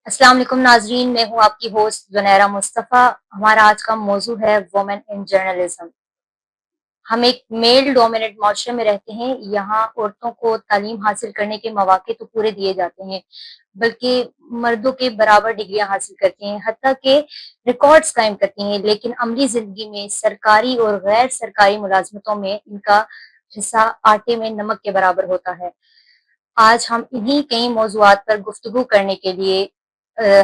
अस्सलाम वालेकुम नाजरीन, मैं हूँ आपकी होस्ट जुनैरा मुस्तफ़ा। हमारा आज का मौजू है वुमेन इन जर्नलिज्म। हम एक मेल डोमिनेट माशरे में रहते हैं। यहाँ औरतों को तालीम हासिल करने के मौके तो पूरे दिए जाते हैं, बल्कि मर्दों के बराबर डिग्रियां हासिल करती हैं, हत्ता के रिकॉर्ड्स कायम करती हैं। लेकिन अमली जिंदगी में सरकारी और गैर सरकारी मुलाजमतों में इनका हिस्सा आटे में नमक के बराबर होता है। आज हम इन्हीं कई मौज़ूआत पर गुफ्तगू करने के लिए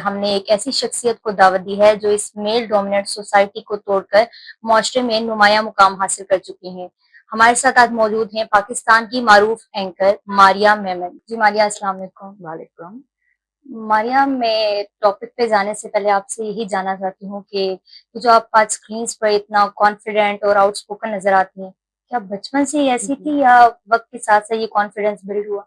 हमने एक ऐसी शख्सियत को दावत दी है जो इस मेल डोमिनेट सोसाइटी को तोड़कर मुआशरे में नुमाया मुकाम हासिल कर चुकी हैं। हमारे साथ आज मौजूद हैं पाकिस्तान की मारूफ एंकर मारिया मेमन। जी मारिया, अस्सलाम वालेकुम। वालेकुम। मारिया, मैं टॉपिक पे जाने से पहले आपसे यही जानना चाहती हूँ कि जो आप आज स्क्रीन पर इतना कॉन्फिडेंट और आउटस्पोकन नजर आती हैं, क्या बचपन से ही ऐसी हम्म। थी या वक्त के साथ साथ ये कॉन्फिडेंस बिल्ड हुआ?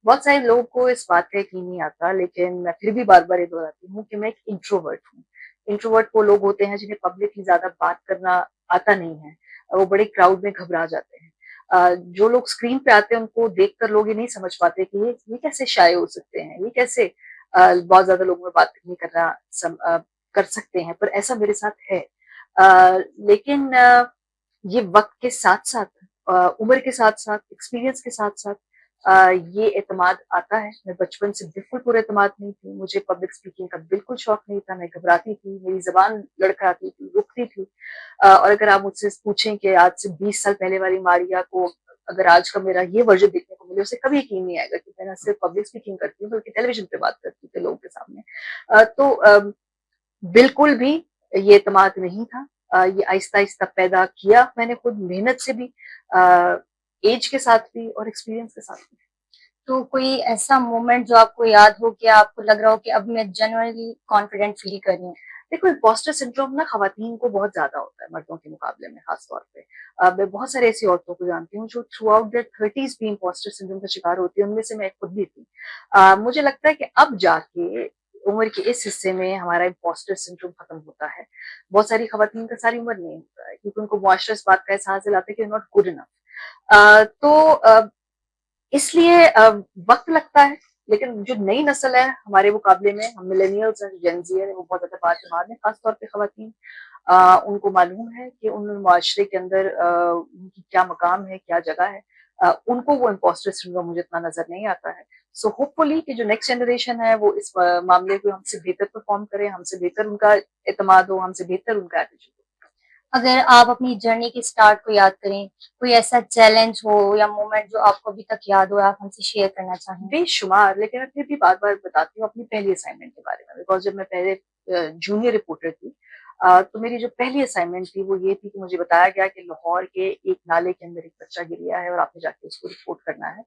बहुत सारे लोगों को इस बात का यकीन नहीं आता, लेकिन मैं फिर भी बार बार ये दोहराती हूँ कि मैं एक इंट्रोवर्ट हूँ। इंट्रोवर्ट वो लोग होते हैं जिन्हें पब्लिकली ज्यादा बात करना आता नहीं है। वो बड़े क्राउड में घबरा जाते हैं। जो लोग स्क्रीन पे आते हैं उनको देखकर लोग ये नहीं समझ पाते कि ये कैसे शाये हो सकते हैं, ये कैसे बहुत ज्यादा लोगों में बात नहीं करना कर सकते हैं, पर ऐसा मेरे साथ है। लेकिन ये वक्त के साथ साथ, उम्र के साथ साथ, एक्सपीरियंस के साथ साथ ये एतमाद आता है। मैं बचपन से बिल्कुल पुरएतमाद नहीं थी, मुझे पब्लिक स्पीकिंग का बिल्कुल शौक नहीं था, मैं घबराती थी, मेरी जबान लड़खड़ाती थी, रुकती थी। और अगर आप मुझसे पूछें कि आज से 20 साल पहले वाली मारिया को अगर आज का मेरा ये वर्जन देखने को मिले, उसे कभी यकीन नहीं आएगा कि मैं ना सिर्फ पब्लिक स्पीकिंग करती हूँ बल्कि टेलीविजन पे बात करती थी लोगों के सामने। बिल्कुल भी ये एतमाद नहीं था। ये आहिस्ता-आहिस्ता पैदा किया मैंने खुद मेहनत से भी, ऐज के साथ भी और एक्सपीरियंस के साथ भी। तो कोई ऐसा मोमेंट जो आपको याद हो कि आपको लग रहा हो कि अब मैं जेन्युइनली कॉन्फिडेंट फील कर रही हूँ? देखो, इम्पोस्टर सिंड्रोम ना खवातीन को बहुत ज्यादा होता है मर्दों के मुकाबले में, खास तौर पे। मैं बहुत सारी ऐसी औरतों को जानती हूँ जो थ्रू आउट देयर 30s भी इम्पोस्टर सिंड्रोम का शिकार होती है, उनमें से मैं खुद भी थी। मुझे लगता है कि अब जाके उम्र के इस हिस्से में हमारा इम्पोस्टर सिंड्रोम खत्म होता है। बहुत सारी खवातीन का सारी उम्र नहीं होता है, क्योंकि उनको मुआशरा इस बात का एहसास दिलाता है कि नॉट गुड इनफ। इसलिए वक्त लगता है, लेकिन जो नई नस्ल है हमारे मुकाबले में, हम मिलेनियल्स हैं, जेन ज़ी है, वो बहुत ज्यादा बातमीज़ हैं, खासतौर पे खवातीन। उनको मालूम है कि उन माशरे के अंदर उनकी क्या मकाम है, क्या जगह है। उनको वो इम्पोस्टर सिंड्रोम मुझे इतना नजर नहीं आता है। सो होपफुली कि जो नेक्स्ट जनरेशन है वो इस मामले को हमसे बेहतर परफॉर्म करे, हमसे बेहतर उनका एतमाद हो, हमसे बेहतर उनका एटीट्यूड हो। अगर आप अपनी जर्नी के स्टार्ट को याद करें, कोई ऐसा चैलेंज हो या मोमेंट जो आपको अभी तक याद हो, आप हमसे शेयर करना चाहें? बेशुमार, लेकिन मैं फिर भी बार-बार बताती हूँ अपनी पहली असाइनमेंट के बारे में, बिकॉज़ जब मैं पहले जूनियर रिपोर्टर थी, तो मेरी जो पहली असाइनमेंट थी वो ये थी कि मुझे बताया गया कि लाहौर के एक नाले के अंदर एक बच्चा गिर गया है और आपने जाके उसको रिपोर्ट करना है।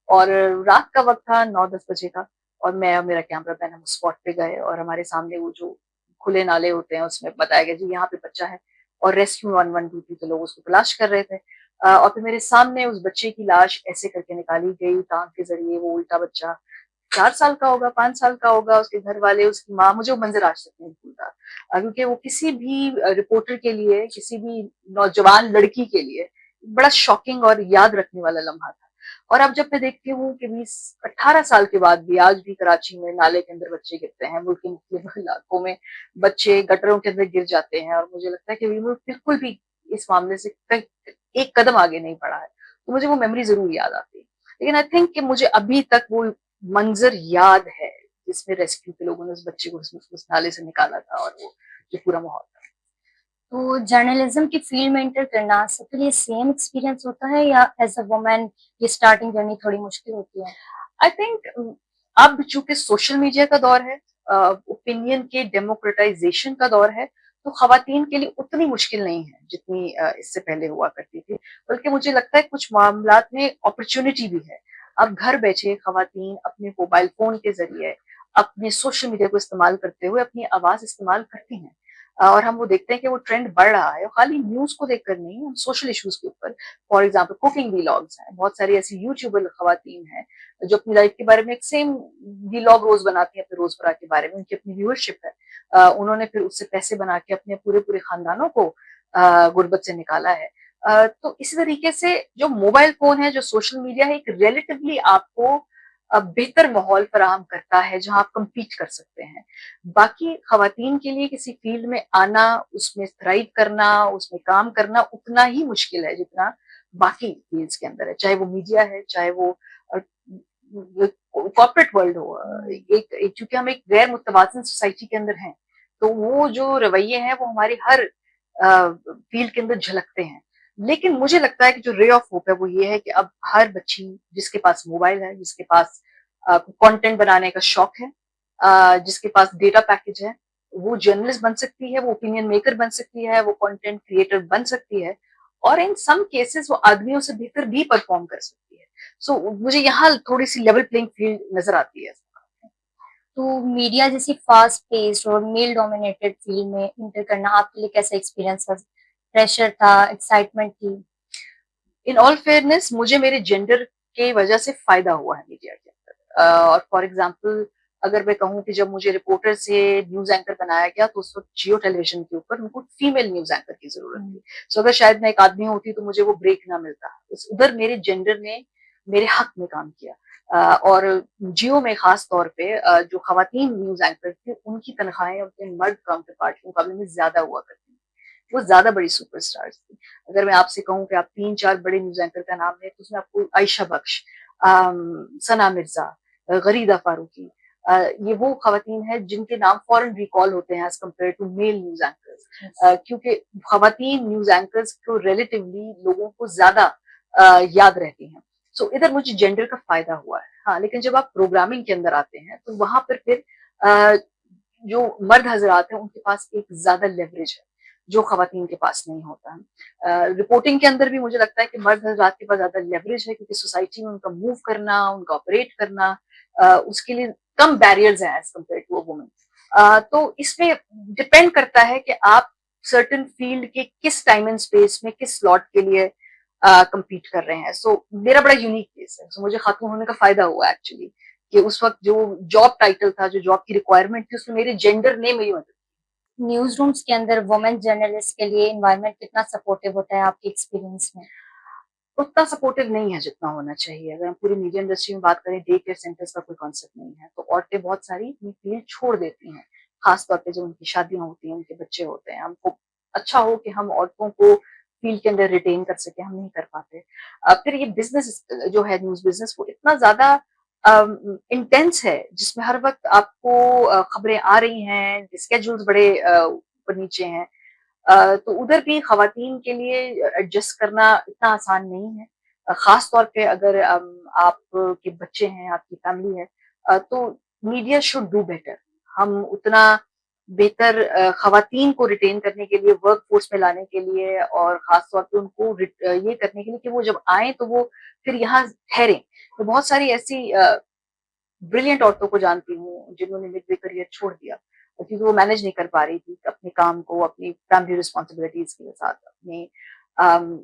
और रात का वक़्त था, 9-10 बजे का, और मैं और मेरा कैमरामैन हम स्पॉट पे गए और हमारे सामने वो जो खुले नाले होते हैं उसमें बताया गया जी यहाँ पे बच्चा है, और रेस्क्यू 112 के लोग उसको तलाश कर रहे थे। और फिर मेरे सामने उस बच्चे की लाश ऐसे करके निकाली गई टाँग के ज़रिए, वो उल्टा बच्चा 4 साल का होगा, 5 साल का होगा, उसके घर वाले, उसकी माँ, मुझे वो मंज़र आज तक नहीं भूलता। क्योंकि वो किसी भी रिपोर्टर के लिए, किसी भी नौजवान लड़की के लिए बड़ा शॉकिंग और याद रखने वाला लम्हा था। और अब जब मैं देखती हूँ कि 20-18 साल के बाद भी आज भी कराची में नाले के अंदर बच्चे गिरते हैं, मुल्क के मुख्तलिफ इलाकों में बच्चे गटरों के अंदर गिर जाते हैं, और मुझे लगता है कि ये मुल्क बिल्कुल भी इस मामले से कहीं एक कदम आगे नहीं बढ़ा है, तो मुझे वो मेमोरी ज़रूर याद आती है। लेकिन आई थिंक कि मुझे अभी तक वो मंज़र याद है, जिसमें रेस्क्यू के लोगों ने उस बच्चे को उस नाले से निकाला था, और वो जो पूरा माहौल था। तो जर्नलिज्म की फील्ड में एंटर करना सबके लिए सेम एक्सपीरियंस होता है या एज अ वुमन ये स्टार्टिंग जर्नी थोड़ी मुश्किल होती है? आई थिंक अब चूंकि सोशल मीडिया का दौर है, ओपिनियन के डेमोक्रेटाइजेशन का दौर है, तो खवातीन के लिए उतनी मुश्किल नहीं है जितनी इससे पहले हुआ करती थी। बल्कि मुझे लगता है कुछ मामलात में अपॉर्चुनिटी भी है। अब घर बैठे खवातीन अपने मोबाइल फोन के जरिए अपने सोशल मीडिया को इस्तेमाल करते हुए अपनी आवाज इस्तेमाल करती हैं। और हम वो देखते हैं कि वो ट्रेंड बढ़ रहा है, और खाली न्यूज को देखकर नहीं, हम सोशल इश्यूज के ऊपर, फॉर एग्जाम्पल कुकिंग व्लॉग्स हैं, बहुत सारी ऐसी यूट्यूबर खवातीन हैं जो अपनी लाइफ के बारे में एक सेम व्लॉग रोज बनाती हैं, अपने रोजमर्रा के बारे में, उनकी अपनी व्यूअरशिप है। उन्होंने फिर उससे पैसे बना के अपने पूरे पूरे खानदानों को गुर्बत से निकाला है। तो इसी तरीके से जो मोबाइल फोन है, जो सोशल मीडिया है, एक रिलेटिवली आपको बेहतर माहौल फराहम करता है जहाँ आप कम्पीट कर सकते हैं। बाकी ख़वातीन के लिए किसी फ़ील्ड में आना, उसमें थ्राइव करना, उसमें काम करना उतना ही मुश्किल है जितना बाकी फ़ील्ड्स के अंदर है। चाहे वो मीडिया है, चाहे वो अ, कॉर्पोरेट वर्ल्ड हो। एक एक चूँकि हम एक गैर मुतवाज़िन सोसाइटी के अंदर हैं, तो वो जो रवैये हैं वो हमारी हर फ़ील्ड के अंदर झलकते हैं। लेकिन मुझे लगता है कि जो रे ऑफ होप है वो ये है कि अब हर बच्ची जिसके पास मोबाइल है, जिसके पास कंटेंट बनाने का शौक है, जिसके पास डेटा पैकेज है, वो जर्नलिस्ट बन सकती है, वो ओपिनियन मेकर बन सकती है, वो कंटेंट क्रिएटर बन सकती है और इन सम केसेस वो आदमियों से बेहतर भी परफॉर्म कर सकती है। सो मुझे यहाँ थोड़ी-सी लेवल प्लेइंग फील्ड नज़र आती है। तो मीडिया जैसी फास्ट पेस्ड और मेल डोमिनेटेड फील्ड में इंटर करना आपके लिए कैसा एक्सपीरियंस था? प्रेशर था, एक्साइटमेंट थी? इन ऑल फेयरनेस मुझे मेरे जेंडर के वजह से फ़ायदा हुआ है मीडिया के अंदर। और फॉर एग्ज़ाम्पल अगर मैं कहूँ कि जब मुझे रिपोर्टर से न्यूज़ एंकर बनाया गया तो उस वक़्त जियो टेलीविज़न के ऊपर उनको फीमेल न्यूज़ एंकर की ज़रूरत थी। सो अगर शायद मैं एक आदमी होती तो मुझे वो ब्रेक ना मिलता। उस उधर मेरे जेंडर ने मेरे हक में काम किया। और जियो में ख़ास तौर पे जो ख़वातीन न्यूज़ एंकर थी उनकी तनख्वाहें अपने मर्द काउंटर पार्ट के मुकाबले में ज़्यादा हुआ करती थी। वो ज़्यादा बड़ी सुपरस्टार्स थी। अगर मैं आपसे कहूँ कि आप 3-4 बड़े न्यूज़ एंकर का नाम लें, तो उसमें आपको आयशा बख्श, सना मिर्ज़ा, गरीदा फ़ारूकी, ये वो ख़वातीन हैं जिनके नाम फ़ौरन रिकॉल होते हैं as compare to male news anchors. क्योंकि ख़वातीन न्यूज़ एंकर्स को रिलेटिवली लोगों को ज़्यादा याद रहती हैं। सो इधर मुझे जेंडर का फ़ायदा हुआ है। हाँ, लेकिन जब आप प्रोग्रामिंग के अंदर आते हैं, तो वहाँ पर फिर अ, जो मर्द हज़रात हैं, उनके पास एक ज़्यादा लेवरेज है, जो ख़वातीन के पास नहीं होता है। रिपोर्टिंग के अंदर भी मुझे लगता है कि मर्द हज़रात के पास ज़्यादा लेवरेज है क्योंकि सोसाइटी में उनका मूव करना, उनका ऑपरेट करना उसके लिए कम बैरियर्स हैं as compare to a woman. तो इसमें डिपेंड करता है कि आप सर्टेन फील्ड के किस टाइम एंड स्पेस में, किस स्लॉट के लिए कम्पीट कर रहे हैं। सो मेरा बड़ा यूनिक केस है। सो मुझे खातून होने का फ़ायदा हुआ एक्चुअली कि उस वक़्त जो जॉब टाइटल था, जो जॉब की रिक्वायरमेंट थी, उसमें मेरे जेंडर ने मेरी मदद। न्यूज़ रूम्स के अंदर वुमेन जर्नलिस्ट के लिए एनवायरनमेंट कितना सपोर्टिव होता है आपके एक्सपीरियंस में? उतना सपोर्टिव नहीं है जितना होना चाहिए। अगर हम पूरी मीडिया इंडस्ट्री में बात करें, डे केयर सेंटर्स का कोई कॉन्सेप्ट नहीं है, तो औरतें बहुत सारी अपनी फील्ड छोड़ देती हैं। खास तौर पे जब उनकी शादियाँ होती हैं, उनके बच्चे होते हैं। हमको अच्छा हो कि हम औरतों को फील्ड के अंदर रिटेन कर सकें, हम नहीं कर पाते। फिर ये बिज़नेस जो है न्यूज़ बिज़नेस वो इतना ज़्यादा इंटेंस है, जिसमें हर वक़्त आपको खबरें आ रही हैं, स्केड्यूल्स बड़े ऊपर-नीचे हैं। तो उधर भी ख़वातीन के लिए एडजस्ट करना इतना आसान नहीं है। ख़ास तौर पे अगर आपके बच्चे हैं, आपकी फैमिली है तो मीडिया शुड डू बेटर। हम उतना बेहतर ख़वातीन को रिटेन करने के लिए, वर्कफ़ोर्स में लाने के लिए और ख़ास तौर पे उनको ये करने के लिए कि वो जब आएँ तो वो फिर यहाँ ठहरें। तो बहुत सारी ऐसी ब्रिलियंट औरतों को जानती हूँ जिन्होंने मिड करियर छोड़ दिया क्योंकि वो मैनेज नहीं कर पा रही थी अपने काम को, अपनी फैमिली रिस्पॉन्सिबिलिटीज के साथ अपने अम,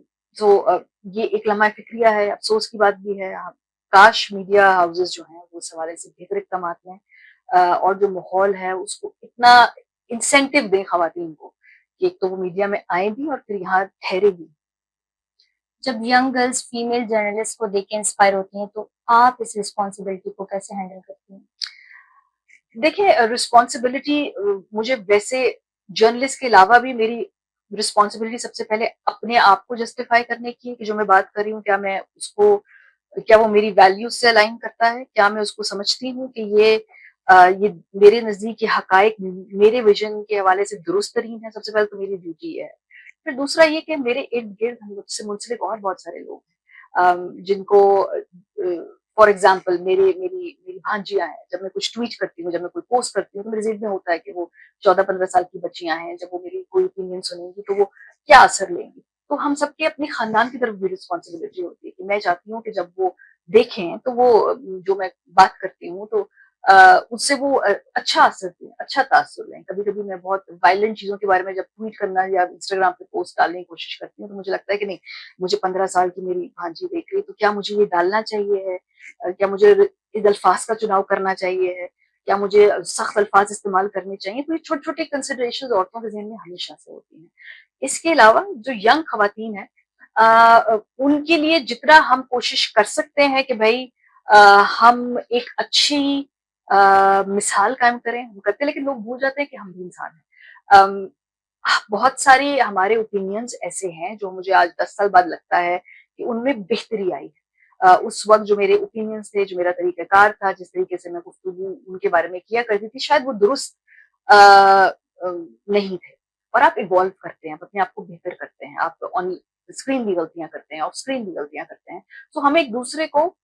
ये एक लम्हा फिक्रिया है, अफसोस की बात भी है। काश मीडिया हाउसेस जो हैं वो इस हवाले से बेहतर इक़दाम लें और जो माहौल है उसको इतना इंसेंटिव दें खवातीन को कि एक तो वो मीडिया में आए भी और फिर यहाँ ठहरे भी। जब यंग गर्ल्स फीमेल जर्नलिस्ट को देख के इंस्पायर होती हैं, तो आप इस रिस्पॉन्सिबिलिटी को कैसे हैंडल करती हैं? देखिए रिस्पॉन्सिबिलिटी मुझे वैसे जर्नलिस्ट के अलावा भी मेरी रिस्पॉन्सिबिलिटी सबसे पहले अपने आप को जस्टिफाई करने की है कि जो मैं बात कर रही हूँ क्या वो मेरी वैल्यूज से अलाइन करता है, क्या मैं उसको समझती हूँ कि ये मेरे नजदीक ये हकायक मेरे विजन के हवाले से दुरुस्त तरीन है। सबसे पहले तो मेरी ड्यूटी है। फिर दूसरा ये कि मेरे इर्द गिर्द मुझसे मुंसलिक और बहुत सारे लोग हैं जिनको फॉर एग्जाम्पल मेरी मेरी भांजियां हैं। जब मैं कुछ ट्वीट करती हूँ, जब मैं कोई पोस्ट करती हूँ तो मेरे जेब में होता है कि वो 14-15 साल की बच्चियां हैं। जब वो मेरी कोई ओपिनियन सुनेंगी तो वो क्या असर लेंगी। तो हम सबके अपने खानदान की तरफ भी रिस्पॉन्सिबिलिटी होती है कि मैं चाहती हूँ कि जब वो देखें तो वो जो मैं बात करती हूँ तो उससे वो अच्छा असर दें, अच्छा तासुर लें। कभी-कभी मैं बहुत वायलेंट चीज़ों के बारे में जब ट्वीट करना या इंस्टाग्राम पे पोस्ट डालने की कोशिश करती हूँ, तो मुझे लगता है कि नहीं, मुझे 15 साल की मेरी भांजी देख रही है, तो क्या मुझे ये डालना चाहिए है? क्या मुझे इन अल्फाज का चुनाव करना चाहिए है? क्या मुझे सख्त अल्फाज इस्तेमाल करने चाहिए? तो ये छोटी-छोटी कंसिडरेशंस औरतों के ज़हन में हमेशा से होती हैं। इसके अलावा जो यंग खवातीन हैं उनके लिए जितना हम कोशिश कर सकते हैं कि भई हम एक अच्छी मिसाल कायम करें, हम करते हैं, लेकिन लोग भूल जाते हैं कि हम भी इंसान हैं। बहुत सारे हमारे ओपिनियंस ऐसे हैं जो मुझे आज 10 साल बाद लगता है कि उनमें बेहतरी आई है। उस वक़्त जो मेरे ओपिनियंस थे, जो मेरा तरीक़ाकार था, जिस तरीके से मैं गुफ्तगू उनके बारे में किया करती थी, शायद वो दुरुस्त अ नहीं थे। और आप इवॉल्व करते हैं, आप अपने आप को बेहतर करते हैं, आप ऑन स्क्रीन भी गलतियाँ करते हैं, ऑफ स्क्रीन भी गलतियाँ करते हैं। तो हमें एक-दूसरे को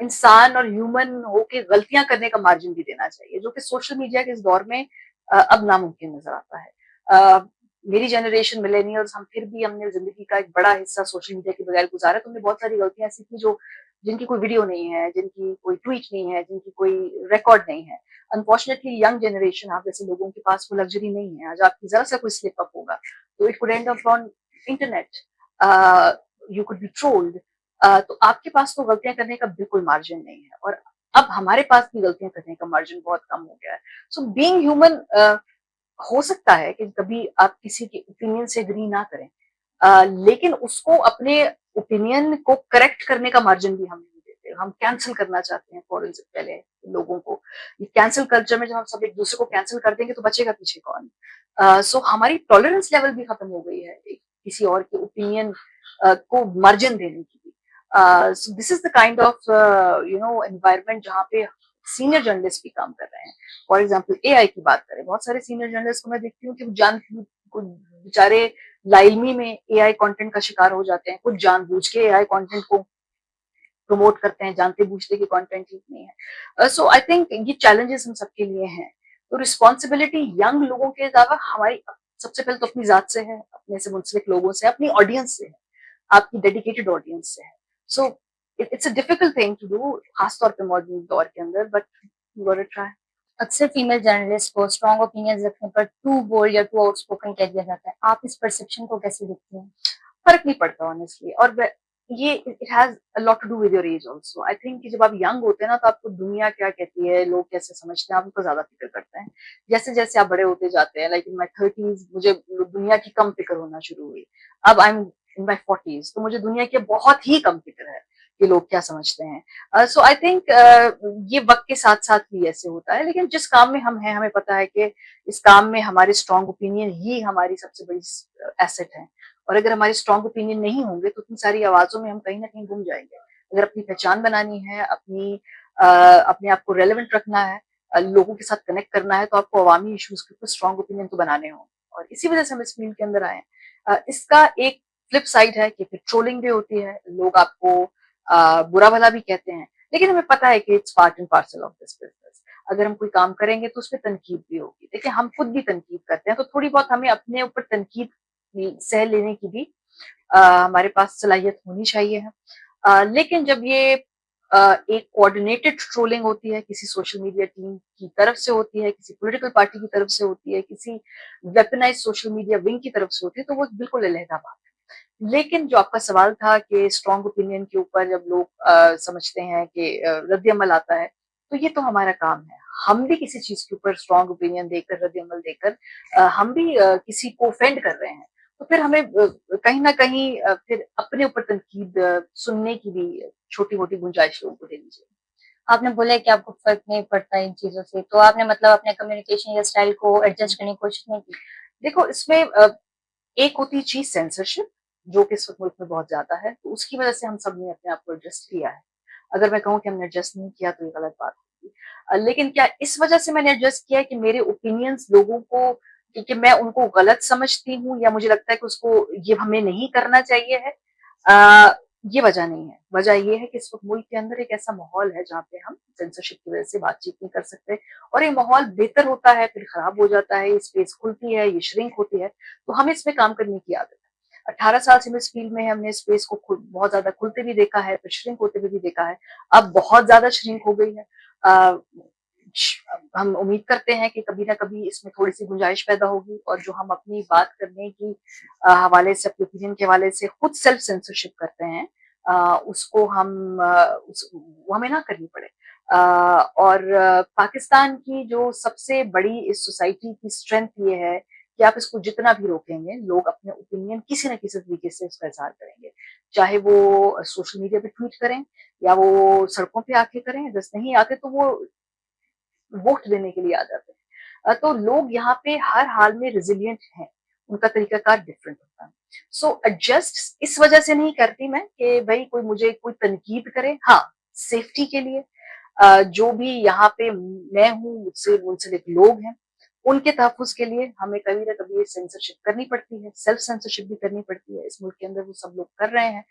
इंसान और ह्यूमन होके गलतियाँ करने का मार्जिन भी देना चाहिए, जो कि सोशल मीडिया के इस दौर में अब नामुमकिन नज़र आता है। अ, मेरी जनरेशन मिलेनियल्स हम फिर भी हमने ज़िंदगी का एक बड़ा हिस्सा सोशल मीडिया के बगैर गुज़ारा, तो हमने बहुत सारी गलतियाँ ऐसी की जो जिनकी कोई वीडियो नहीं है, जिनकी कोई ट्वीट नहीं है, जिनकी कोई रिकॉर्ड नहीं है। अनफॉर्चुनेटली यंग जनरेशन आप जैसे लोगों के पास वो लग्ज़री नहीं है। आज आपकी ज़रा-सा कोई स्लिप अप होगा, तो it could and up on internet. A, you could be trolled. तो आपके पास तो गलतियाँ करने का बिल्कुल मार्जिन नहीं है और अब हमारे पास भी गलतियाँ करने का मार्जिन बहुत कम हो गया है। सो बीइंग ह्यूमन हो सकता है कि कभी आप किसी के ओपिनियन से एग्री ना करें, लेकिन उसको अपने ओपिनियन को करेक्ट करने का मार्जिन भी हम नहीं देते। हम कैंसल करना चाहते हैं फौरन से पहले लोगों को। ये कैंसल कल्चर में जब हम सब एक दूसरे को कैंसल कर देंगे तो बचेगा पीछे कौन? सो हमारी टॉलरेंस लेवल भी खत्म हो गई है किसी और के ओपिनियन को मार्जिन देने की भी। So this is the kind of environment जहाँ पे सीनियर जर्नलिस्ट भी काम कर रहे हैं। फॉर एग्जाम्पल एआई की बात करें, बहुत सारे सीनियर जर्नलिस्ट को मैं देखती हूँ कि वो कुछ बेचारे लाइलमी में एआई कंटेंट का शिकार हो जाते हैं, कुछ जानबूझ के एआई कंटेंट को प्रमोट करते हैं, जानते बूझते कि कंटेंट ठीक नहीं है। सो आई थिंक ये चैलेंजेस हम सबके लिए हैं। तो रिस्पॉन्सिबिलिटी यंग लोगों के अलावा हमारी सबसे पहले तो अपनी जात से है, अपने से मुंसलिक लोगों से, अपनी ऑडियंस से है, आपकी डेडिकेटेड ऑडियंस से है। So it's a difficult thing to do, खासतौर पे मॉडर्न दौर के अंदर, but you got to try. अक्सर फीमेल जर्नलिस्ट को स्ट्रॉन्ग ओपिनियंस रखने पर टू बोल्ड या टू आउटस्पोकन कह दिया जाता है। आप इस परसेप्शन को कैसे देखती हैं? फर्क नहीं पड़ता ऑनेस्टली। और ये it has a lot to do with your age also. I think कि जब आप यंग होते हैं ना तो आपको दुनिया क्या कहती है, लोग कैसे समझते हैं, आप उसको ज्यादा फिक्र करते हैं। जैसे जैसे आप बड़े होते जाते हैं, लाइक इन माय 30s मुझे दुनिया की कम फिक्र होना शुरू हुई। अब I am in my 40s तो मुझे दुनिया की बहुत ही कम फिक्र है कि लोग क्या समझते हैं। सो आई थिंक ये वक्त के साथ साथ भी ऐसे होता है, लेकिन जिस काम में हम हैं हमें पता है कि इस काम में हमारे स्ट्रॉन्ग ओपिनियन ही हमारी सबसे बड़ी एसेट है। और अगर हमारे स्ट्रॉन्ग ओपिनियन नहीं होंगे तो इतनी सारी आवाजों में हम कहीं ना कहीं गुम जाएंगे। अगर अपनी पहचान बनानी है, अपने आप को रेलेवेंट रखना है, लोगों के साथ कनेक्ट करना है, तो आपको अवामी इश्यूज के ऊपर स्ट्रॉन्ग ओपिनियन तो बनाने हों। और इसी वजह से हम इस फील्ड के अंदर आए। इसका एक फ्लिप साइड है कि फिर ट्रोलिंग भी होती है, लोग आपको बुरा भला भी कहते हैं, लेकिन हमें पता है कि it's part and parcel of this business. अगर हम कोई काम करेंगे तो उसमें तनकीद भी होगी। देखिए हम खुद भी तनकीद करते हैं, तो थोड़ी बहुत हमें अपने ऊपर तनकीद सह लेने की भी हमारे पास सलाहियत होनी चाहिए है। लेकिन जब ये एक कोऑर्डिनेटेड ट्रोलिंग होती है, किसी सोशल मीडिया टीम की तरफ से होती है, किसी पॉलिटिकल पार्टी की तरफ से होती है, किसी वेपनाइज सोशल मीडिया विंग की तरफ से होती है, तो वो बिल्कुल अलहदा बात है। लेकिन जो आपका सवाल था कि स्ट्रॉन्ग ओपिनियन के ऊपर जब लोग समझते हैं कि रद्द-ए-अमल आता है, तो ये तो हमारा काम है। हम भी किसी चीज़ के ऊपर स्ट्रॉन्ग ओपिनियन देकर, रद्द-ए-अमल देकर हम भी किसी को ऑफेंड कर रहे हैं। तो फिर हमें कहीं न कहीं फिर अपने ऊपर तनकीद सुनने की भी छोटी-मोटी गुंजाइश लोगों को देनी चाहिए। आपने बोला है कि आपको फ़र्क नहीं पड़ता इन चीज़ों से, तो आपने मतलब अपने कम्युनिकेशन या स्टाइल को एडजस्ट करने की कोशिश नहीं की? देखो इसमें एक होती है चीज़ सेंसरशिप, जो कि इस वक़्त मुल्क में बहुत ज़्यादा है, तो उसकी वजह से हम सब ने अपने आप को एडजस्ट किया है। अगर मैं कहूँ कि हमने एडजस्ट नहीं किया तो ये गलत बात होगी। लेकिन क्या इस वजह से मैंने एडजस्ट किया है कि मेरे ओपिनियंस लोगों को कि मैं उनको गलत समझती हूँ या मुझे लगता है कि उसको ये हमें नहीं करना चाहिए है? अ, ये वजह नहीं है। वजह ये है कि इस वक़्त मुल्क के अंदर एक ऐसा माहौल है जहाँ पे हम सेंसरशिप की वजह से बातचीत नहीं कर सकते और ये माहौल बेहतर होता है, फिर खराब हो जाता है, ये स्पेस खुलती है, ये श्रिंक होती है, तो हमें इसमें काम करने की आदत है। 18 साल से हम इस फील्ड में हैं, हमने स्पेस को बहुत ज़्यादा खुलते भी देखा है, फिर श्रिंक होते हुए भी देखा है। अब बहुत ज़्यादा श्रिंक हो गई है। अ, हम उम्मीद करते हैं कि कभी ना कभी इसमें थोड़ी-सी गुंजाइश पैदा होगी और जो हम अपनी बात करने की हवाले से, अपने ओपिनियन के हवाले से खुद सेल्फ सेंसरशिप करते हैं, उसको वो हमें ना करनी पड़े। और पाकिस्तान की जो सबसे बड़ी इस सोसाइटी की स्ट्रेंथ ये है कि आप इसको जितना भी रोकेंगे, लोग अपने ओपिनियन किसी न किसी तरीके से इसका इज़हार करेंगे। चाहे वो सोशल मीडिया पे ट्वीट करें या वो सड़कों पे आके करें, अगर नहीं आते तो वो वोट देने के लिए आ जाते हैं। तो लोग यहाँ पे हर हाल में रेजिलिएंट हैं, उनका तरीकाकार डिफरेंट होता है। सो एडजस्ट इस वजह से नहीं करती मैं कि भाई कोई मुझे कोई तनकीद करे, हाँ सेफ्टी के लिए जो भी यहाँ पे मैं हूँ, मुझसे मुंसलिक लोग हैं, उनके तहफ़्फ़ुज़ के लिए हमें कभी ना कभी ये सेंसरशिप करनी पड़ती है, सेल्फ सेंसरशिप भी करनी पड़ती है। इस मुल्क के अंदर वो सब लोग कर रहे हैं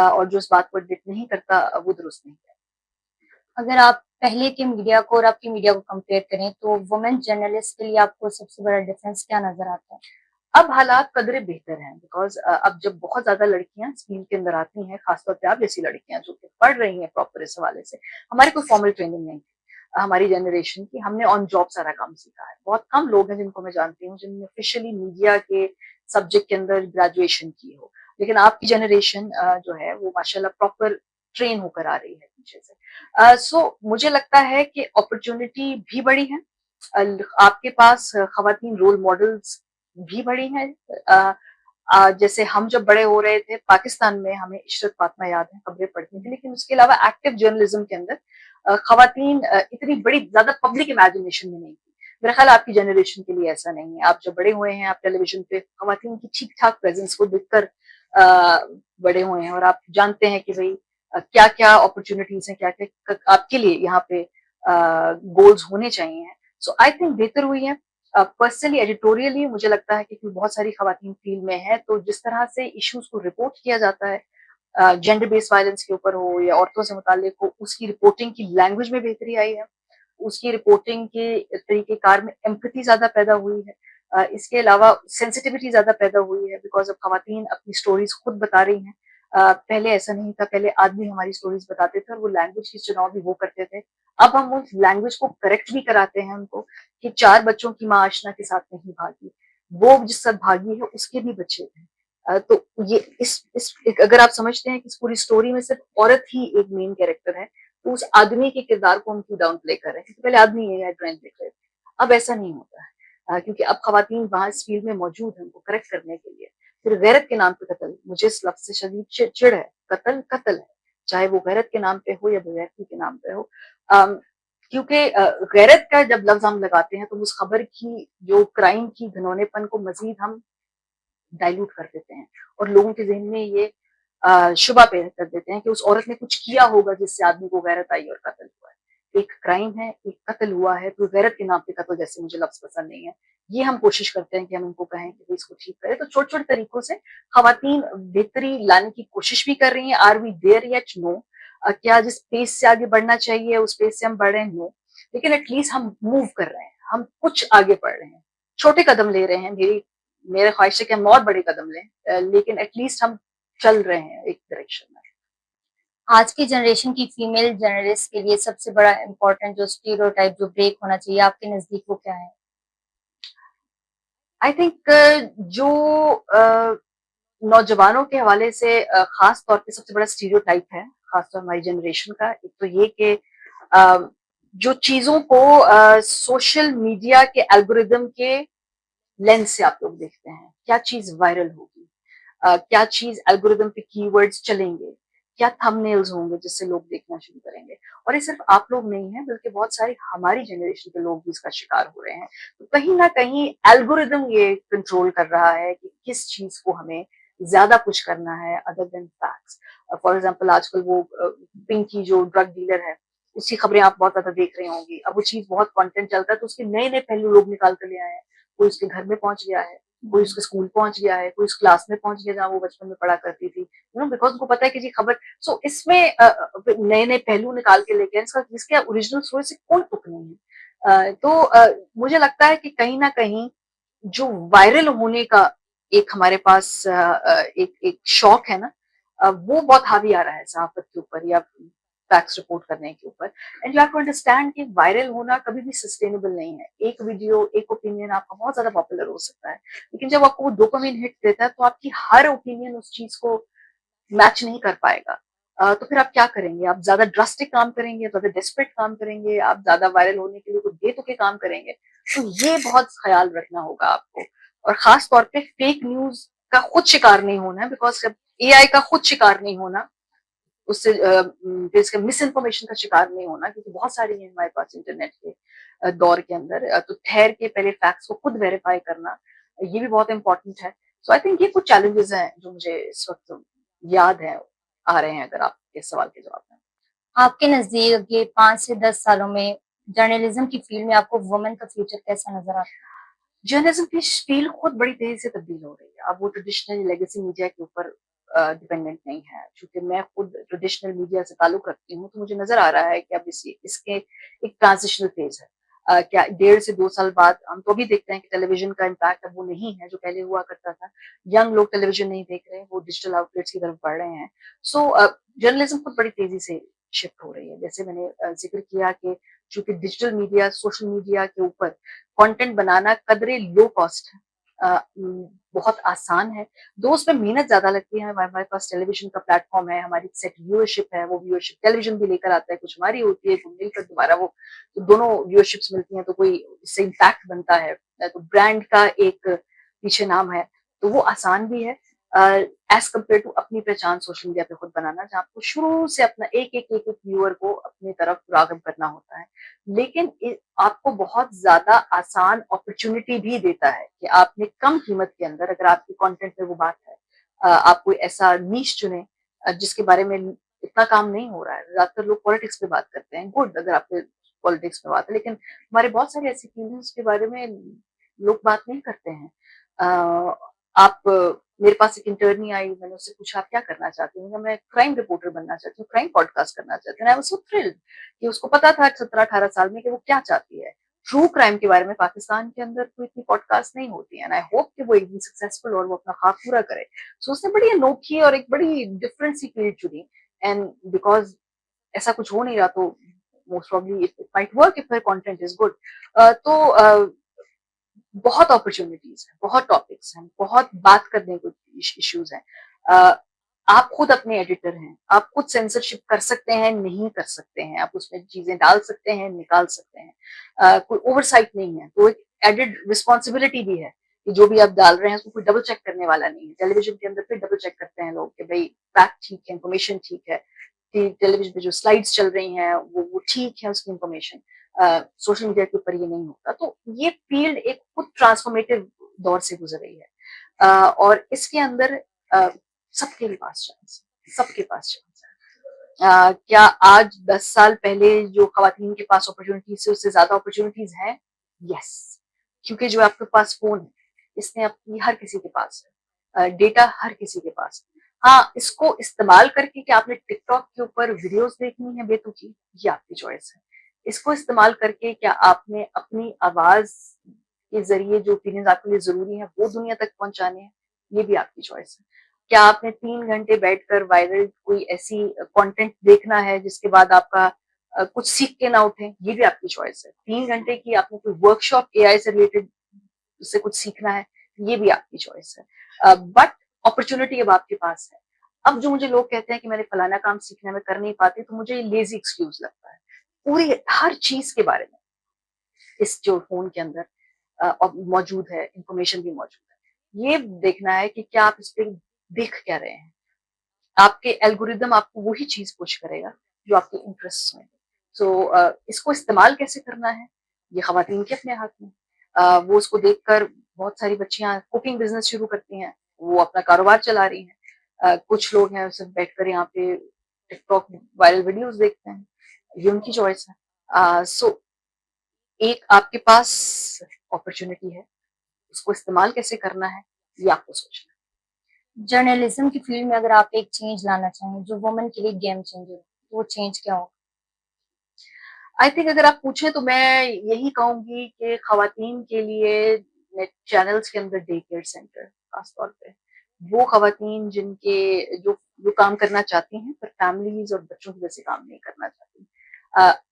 और जो इस बात को एडमिट नहीं करता वो दुरुस्त नहीं है। अगर आप पहले के मीडिया को और आपकी मीडिया को कंपेयर करें तो वुमेन जर्नलिस्ट के लिए आपको सबसे बड़ा डिफरेंस क्या नज़र आता है? अब हालात कदरे बेहतर हैं बिकॉज़ अब जब बहुत ज़्यादा लड़कियाँ इस फ़ील्ड के अंदर आती हैं, ख़ासतौर पे आप जैसी लड़कियाँ जो कि पढ़ रही हैं प्रॉपर इस हवाले से, हमारी कोई फॉर्मल ट्रेनिंग नहीं थी। हमारी जनरेशन की हमने ऑन जॉब सारा काम सीखा है। बहुत कम लोग हैं जिनको मैं जानती हूँ जिन्होंने ऑफ़िशियली मीडिया के सब्जेक्ट के अंदर ग्रेजुएशन की हो। लेकिन आपकी जनरेशन जो है वो माशाल्लाह प्रॉपर ट्रेन होकर आ रही है पीछे से। सो मुझे लगता है कि अपॉर्च्युनिटी भी बढ़ी है। आपके पास ख़वातीन रोल मॉडल्स भी बढ़ी हैं। जैसे हम जब बड़े हो रहे थे पाकिस्तान में हमें इशरत फातिमा याद है खबरें पढ़ती थी, लेकिन उसके अलावा एक्टिव जर्नलिज्म के अंदर खवातीन इतनी बड़ी ज्यादा पब्लिक इमेजिनेशन में नहीं थी। मेरा ख्याल आपकी जनरेशन के लिए ऐसा नहीं है। आप जब बड़े हुए हैं आप टेलीविजन पे खवातीन की ठीक ठाक प्रेजेंस को देखकर बड़े हुए हैं और आप जानते हैं कि भाई क्या क्या अपॉर्चुनिटीज हैं, क्या क्या आपके लिए यहाँ पे गोल्स होने चाहिए। सो आई थिंक बेहतर हुई है। पर्सनली एडिटोरियली मुझे लगता है कि बहुत सारी खवातीन फील्ड में है, तो जिस तरह से इश्यूज को रिपोर्ट किया जाता है जेंडर बेस्ड वायलेंस के ऊपर हो या औरतों से मुतालिक हो, उसकी रिपोर्टिंग की लैंग्वेज में बेहतरी आई है। उसकी रिपोर्टिंग के तरीकेकार में एम्पैथी ज्यादा पैदा हुई है। इसके अलावा सेंसिटिविटी ज्यादा पैदा हुई है बिकॉज अब खवातीन अपनी स्टोरीज खुद बता रही हैं। पहले ऐसा नहीं था, पहले आदमी हमारी स्टोरीज बताते थे और वो लैंग्वेज की चुनाव भी वो करते थे। अब हम उस लैंग्वेज को करेक्ट भी कराते हैं उनको कि 4 बच्चों की माँ आशना के साथ नहीं भागी, वो जिस साथ भागी है उसके भी बच्चे थे। तो ये इस अगर आप समझते हैं कि इस पूरी स्टोरी में सिर्फ औरत ही एक मेन कैरेक्टर है, तो उस आदमी के किरदार को हम क्यों डाउन प्ले कर रहे हैं, क्योंकि पहले आदमी ये हेडलाइन देख रहे थे, अब ऐसा नहीं होता है। क्योंकि अब खवातीन वहां इस फील्ड में मौजूद हैं उनको करेक्ट करने के लिए। फिर गैरत के नाम पे कत्ल, मुझे इस लफ्ज से शदीद चिड़ है। कत्ल कत्ल है, चाहे वो गैरत के नाम पे हो या बेगैरती के नाम पे हो। क्योंकि गैरत का जब लफ्ज हम लगाते हैं तो उस खबर की जो क्राइम की घिनौनेपन को मजीद हम डाइल्यूट कर देते हैं और लोगों के जहन में ये शुबा पैदा कर देते हैं कि उस औरत ने कुछ किया होगा जिससे आदमी को गैरत आई और कत्ल हुआ है। एक क्राइम है, एक कत्ल हुआ है, तो गैरत के नाम पे कत्ल जैसे मुझे लफ्ज पसंद नहीं है। ये हम कोशिश करते हैं कि हम इनको कहें कि इसको ठीक करें। तो छोटे छोटे तरीकों से खवातीन बेहतरी लाने की कोशिश भी कर रही हैं। Are we there yet? No. क्या जिस पेस से आगे बढ़ना चाहिए उस पेस से हम बढ़ रहे हैं? नो। लेकिन एटलीस्ट हम मूव कर रहे हैं, हम कुछ आगे बढ़ रहे हैं, छोटे कदम ले रहे हैं। मेरे ख्वाहिश है कि हम और बड़े कदम लें, लेकिन एटलीस्ट हम चल रहे हैं एक डायरेक्शन में। आज की जनरेशन की फीमेल जर्नलिस्ट के लिए सबसे बड़ा इम्पोर्टेंट जो स्टीरियोटाइप जो ब्रेक होना चाहिए आपके नजदीक वो क्या है? आई थिंक जो नौजवानों के हवाले से खास तौर पे सबसे बड़ा स्टीरियोटाइप है, खासतौर हमारी जनरेशन का, एक तो ये कि जो चीजों को सोशल मीडिया के एल्गोरिदम के लेंस से आप लोग देखते हैं, क्या चीज वायरल होगी, क्या चीज एल्गोरिदम पे कीवर्ड्स चलेंगे, क्या थंबनेल्स होंगे जिससे लोग देखना शुरू करेंगे। और ये सिर्फ आप लोग नहीं है बल्कि बहुत सारी हमारी जनरेशन के लोग भी इसका शिकार हो रहे हैं। तो कहीं ना कहीं एल्गोरिदम ये कंट्रोल कर रहा है कि किस चीज को हमें ज्यादा पुश करना है other than facts. For example आजकल वो पिंकी जो ड्रग डीलर है उसकी खबरें आप बहुत ज्यादा देख रही होंगी। अब वो चीज बहुत कंटेंट चलता है तो उसके नए नए पहलू लोग निकाल कर ले आए हैं। कोई उसके घर में पहुंच गया है, कोई उसके स्कूल पहुंच गया है, कोई उस क्लास में पहुंच गया जहाँ वो बचपन में पढ़ा करती थी, बिकॉज उनको पता है कि जी खबर। सो इसमें नए नए पहलू निकाल के लेके इसका जिसके ओरिजिनल सोर्स से कोई तुक नहीं है। मुझे लगता है कि कहीं ना कहीं जो वायरल होने का एक हमारे पास एक एक शौक है ना, वो बहुत हावी आ रहा है सहाफत के ऊपर या फैक्ट्स रिपोर्ट करने के ऊपर। And you have to understand कि वायरल होना कभी भी सस्टेनेबल नहीं है। एक वीडियो एक ओपिनियन आपका बहुत ज्यादा पॉपुलर हो सकता है, लेकिन जब आपको वो डोपामिन हिट देता है तो आपकी हर ओपिनियन उस चीज को मैच नहीं कर पाएगा। तो फिर आप क्या करेंगे? आप ज्यादा ड्रास्टिक काम करेंगे, ज्यादा डेस्परेट काम करेंगे, आप ज्यादा वायरल होने के लिए कुछ बेतुके काम करेंगे। तो ये बहुत ख्याल रखना होगा आपको, और खास तौर पे फेक न्यूज का खुद शिकार नहीं होना है। बिकॉज जब एआई का खुद शिकार नहीं होना, उससे इसके मिस इन्फॉर्मेशन का शिकार नहीं होना, क्योंकि बहुत सारी है हमारे पास इंटरनेट के दौर के अंदर। तो ठहर के पहले फैक्ट्स को खुद वेरीफाई करना, ये भी बहुत इंपॉर्टेंट है। सो आई थिंक ये कुछ चैलेंजेस हैं जो मुझे इस वक्त याद है, आ रहे हैं अगर आपके सवाल के जवाब में। आपके नज़दीक ये 5 से 10 सालों में जर्नलिज्म की फील्ड में आपको वुमेन का फ्यूचर कैसा नज़र आता है? जर्नलिज्म की फील्ड खुद बड़ी तेजी से तब्दील हो रही है। अब वो ट्रेडिशनल लेगेसी मीडिया के ऊपर डिपेंडेंट नहीं है। चूंकि मैं खुद ट्रेडिशनल मीडिया से ताल्लुक रखती हूँ, तो मुझे नजर आ रहा है कि अब इसके एक ट्रांजिशनल फेज है। क्या 1.5 से 2 साल बाद हम तो भी देखते हैं कि टेलीविजन का इम्पैक्ट अब वो नहीं है जो पहले हुआ करता था। यंग लोग टेलीविजन नहीं देख रहे हैं, वो डिजिटल आउटलेट्स की तरफ बढ़ रहे हैं। सो जर्नलिज्म खुद बड़ी तेजी से शिफ्ट हो रही है। जैसे मैंने जिक्र किया कि चूंकि डिजिटल मीडिया, सोशल मीडिया के ऊपर कंटेंट बनाना कदरे लो कॉस्ट है, बहुत आसान है। दो उसमें मेहनत ज्यादा लगती है। हमारे पास टेलीविजन का प्लेटफॉर्म है, हमारी सेट व्यूअरशिप है, वो व्यूअरशिप टेलीविजन भी लेकर आता है, कुछ हमारी होती है, तो मिलकर दोबारा वो तो दोनों व्यूअरशिप्स मिलती हैं, तो कोई इससे इम्पैक्ट बनता है, तो ब्रांड का एक पीछे नाम है, तो वो आसान भी है एज कम्पेयर टू अपनी पहचान सोशल मीडिया पे खुद बनाना, जहाँ आपको शुरू से अपना एक व्यूअर को अपनी तरफ रागब करना होता है। लेकिन आपको बहुत ज्यादा आसान अपॉर्चुनिटी भी देता है कि आपने कम कीमत के अंदर, अगर आपकी कंटेंट में वो बात है, आप कोई ऐसा नीश चुने जिसके बारे में इतना काम नहीं हो रहा है। ज्यादातर लोग पॉलिटिक्स पे बात करते हैं, गुड अगर आपके पॉलिटिक्स में बात है, लेकिन हमारे बहुत सारे ऐसी फील्ड हैं उसके बारे में लोग बात नहीं करते हैं। आप मेरे पास एक इंटर्नी आई, मैंने उससे पूछा आप क्या करना चाहती हूँ? मैं क्राइम रिपोर्टर बनना चाहती हूँ, क्राइम पॉडकास्ट करना चाहती हूँ। आई वाज सो थ्रिल्ड कि उसको पता था 17-18 साल में कि वो क्या चाहती है। ट्रू क्राइम के बारे में पाकिस्तान के अंदर कोई इतनी पॉडकास्ट नहीं होती है, एंड आई होप कि वो एक दिन सक्सेसफुल और वो अपना ख्वाब पूरा करे। सो उसने बड़ी अनोखी और एक बड़ी डिफरेंट सी फील्ड चुनी, एंड बिकॉज ऐसा कुछ हो नहीं रहा, तो most probably it might work if her content is good. बहुत अपॉर्चुनिटीज हैं, बहुत टॉपिक्स हैं, बहुत बात करने को इश्यूज हैं। आप खुद अपने एडिटर हैं, आप खुद सेंसरशिप कर सकते हैं, नहीं कर सकते हैं, आप उसमें चीजें डाल सकते हैं, निकाल सकते हैं। कोई ओवरसाइट नहीं है, तो एक एडेड रिस्पॉन्सिबिलिटी भी है कि जो भी आप डाल रहे हैं उसको कोई डबल चेक करने वाला नहीं है। टेलीविजन के अंदर फिर डबल चेक करते हैं लोग कि भाई फैक्ट ठीक है, इन्फॉर्मेशन ठीक है, कि टेलीविजन पे जो स्लाइड्स चल रही हैं वो ठीक है, उसकी इन्फॉर्मेशन। सोशल मीडिया के ऊपर ये नहीं होता। तो ये फील्ड एक खुद ट्रांसफॉर्मेटिव दौर से गुजर रही है, और इसके अंदर सबके पास चांस, सबके पास चांस है। क्या आज 10 साल पहले जो खवातीन के पास अपॉर्चुनिटीज है उससे ज्यादा अपॉर्चुनिटीज हैं? यस, क्योंकि जो आपके पास फोन है, इसने अपनी हर किसी के पास है, डेटा हर किसी के पास है। हाँ, इसको इस्तेमाल करके कि आपने टिकटॉक के ऊपर वीडियोस देखनी है बेतुकी, ये आपकी चॉइस है। इसको इस्तेमाल करके क्या आपने अपनी आवाज के जरिए जो ओपिनियन आपके लिए जरूरी है वो दुनिया तक पहुंचाने हैं, ये भी आपकी चॉइस है। क्या आपने 3 घंटे बैठकर वायरल कोई ऐसी कंटेंट देखना है जिसके बाद आपका कुछ सीख के ना उठे, ये भी आपकी चॉइस है। 3 घंटे की आपने कोई वर्कशॉप एआई से रिलेटेड उससे कुछ सीखना है, ये भी आपकी चॉइस है। बट अपॉर्चुनिटी अब आपके पास है। अब जो मुझे लोग कहते हैं कि मैंने फलाना काम सीखना है, मैं कर नहीं पाती, तो मुझे लेजी एक्सक्यूज लगता है। पूरी हर चीज के बारे में इस जो फोन के अंदर मौजूद है, इंफॉर्मेशन भी मौजूद है। ये देखना है कि क्या आप इस पे देख क्या रहे हैं। आपके एल्गोरिदम आपको वही चीज पुश करेगा जो आपके इंटरेस्ट में। सो इसको इस्तेमाल कैसे करना है, ये खवातीन के अपने हाथ में। वो उसको देखकर बहुत सारी बच्चियां कुकिंग बिजनेस शुरू करती हैं, वो अपना कारोबार चला रही हैं। कुछ लोग हैं सिर्फ बैठकर यहाँ पे टिकटॉक वायरल वीडियोस देखते हैं, ये उनकी चॉइस है। सो एक आपके पास अपॉर्चुनिटी है, उसको इस्तेमाल कैसे करना है ये आपको सोचना है। जर्नलिज्म की फील्ड में अगर आप एक चेंज लाना चाहें जो वुमेन के लिए गेम चेंजर, तो वो चेंज क्या होगा? आई थिंक अगर आप पूछें तो मैं यही कहूंगी कि खवातीन के लिए नेट चैनल्स के अंदर डे केयर सेंटर, खासतौर पे वो खवातीन जिनके जो काम करना चाहती हैं पर फैमिलीज और बच्चों की वजह से काम नहीं करना चाहती,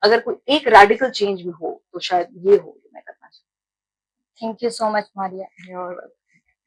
अगर कोई एक रेडिकल चेंज भी हो तो शायद ये हो जो मैं करना चाहती thank you so much Maria. हूँ।